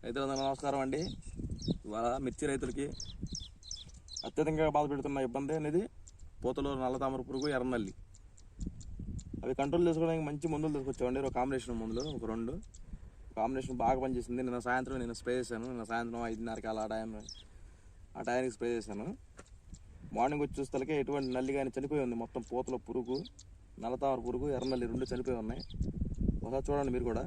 రైతులందరూ నమస్కారం అండి. ఇవాళ మిర్చి రైతులకి అత్యధికంగా బాధ పెడుతున్న ఇబ్బంది అనేది పూతలో నల్ల తామర పురుగు, ఎర్రనల్లి. అవి కంట్రోల్ చేసుకోవడానికి మంచి మందులు తీసుకొచ్చామండి. ఒక కాంబినేషన్ మందులు ఒక 2 కాంబినేషన్ బాగా పనిచేసింది. నిన్న సాయంత్రం స్ప్రే చేశాను. నిన్న సాయంత్రం 5:30కి అలా ఆ టైంకి స్ప్రే చేశాను. మార్నింగ్ వచ్చి చూస్తే ఎటువంటి నల్లి కానీ చనిపోయి ఉంది. మొత్తం పూతలో పురుగు, నల్ల తామర పురుగు, ఎర్రనల్లి 2 చనిపోయి ఉన్నాయి. ఒకసారి చూడండి మీరు కూడా.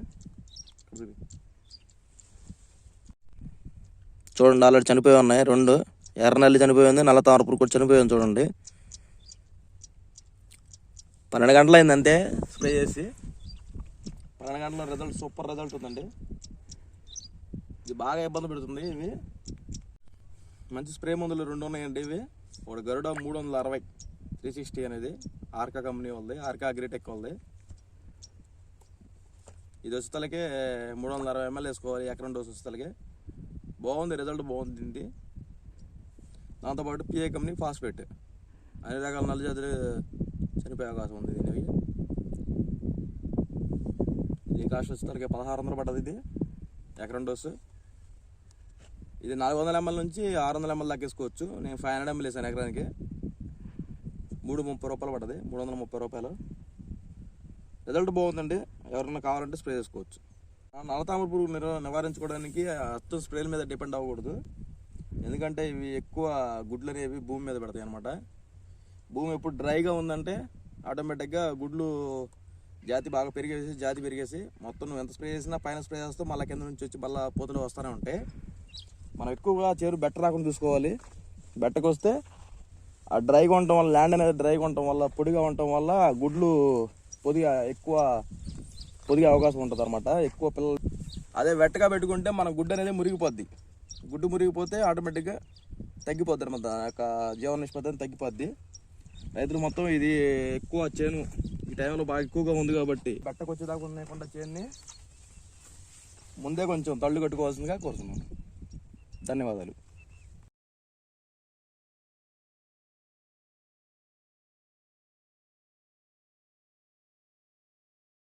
చూడండి, ఆల్రెడీ చనిపోయి ఉన్నాయి 2. ఎర్రనల్లి చనిపోయి ఉంది, నల్ల తామర పురుగు కూడా చనిపోయి ఉంది. చూడండి, 12 గంటలు అయింది అంతే స్ప్రే చేసి. 12 గంటల రిజల్ట్ సూపర్ రిజల్ట్ ఉందండి. ఇది బాగా ఇబ్బంది పెడుతుంది. ఇవి మంచి స్ప్రే మందులు 2 ఉన్నాయండి. ఇవి ఒకటి గరుడ 360 360 అనేది ఆర్కా కంపెనీ వాళ్ళది, ఆర్కా అగ్రిటెక్ వాళ్ళది. ఇది వచ్చేతలకే 360 ml వేసుకోవాలి. ఎకరం డోస్ వచ్చేతలకే బాగుంది, రిజల్ట్ బాగుంది దీనికి. దాంతోపాటు పిఏ కంపెనీ ఫాస్ఫేట్, అన్ని రకాల నల్ల జాతులు చనిపోయే అవకాశం ఉంది. దీని కాస్ట్ వచ్చేసరికి 1600 పడ్డది. ఇది ఎకరం డోసు. ఇది 400 ml నుంచి 600 ml దాకా వేసుకోవచ్చు. నేను 500 ml వేసాను ఎకరానికి. 330 రూపాయలు పడ్డది, 330 రూపాయలు. రిజల్ట్ బాగుందండి. ఎవరైనా కావాలంటే స్ప్రే చేసుకోవచ్చు. నల్ల తామర పురుగు నివారించుకోవడానికి అత్తం స్ప్రేల మీద డిపెండ్ అవ్వకూడదు. ఎందుకంటే ఇవి ఎక్కువ గుడ్లు అనేవి భూమి మీద పెడతాయి అన్నమాట. భూమి ఎప్పుడు డ్రైగా ఉందంటే ఆటోమేటిక్గా గుడ్లు జాతి బాగా పెరిగేసి మొత్తం నువ్వు ఎంత స్ప్రే చేసినా పైన స్ప్రే చేస్తావు, మళ్ళీ కింద నుంచి వచ్చి మళ్ళీ పూతలు వస్తూనే ఉంటాయి. మనం ఎక్కువగా చేరు బెట్ట రాకుండా చూసుకోవాలి. బెట్టకు వస్తే ఆ డ్రైగా ఉండటం వల్ల, ల్యాండ్ అనేది డ్రైగా ఉండటం వల్ల, పొడిగా ఉండటం వల్ల గుడ్లు పొదిగే అవకాశం ఉంటుంది అనమాట. ఎక్కువ పిల్లలు అదే వెట్టగా పెట్టుకుంటే మన గుడ్డు అనేది మురిగిపోద్ది. గుడ్డు మురిగిపోతే ఆటోమేటిక్గా తగ్గిపోద్ది అనమాట. యొక్క జీవన నిష్పత్తి తగ్గిపోద్ది. రైతులు మొత్తం ఇది ఎక్కువ చేను ఈ టైంలో బాగా ఎక్కువగా ఉంది కాబట్టి బట్టకు వచ్చేదాకా ఉండకుండా చేన్ని ముందే కొంచెం తళ్ళు కట్టుకోవాల్సిందిగా కోరుతున్నాను. ధన్యవాదాలు.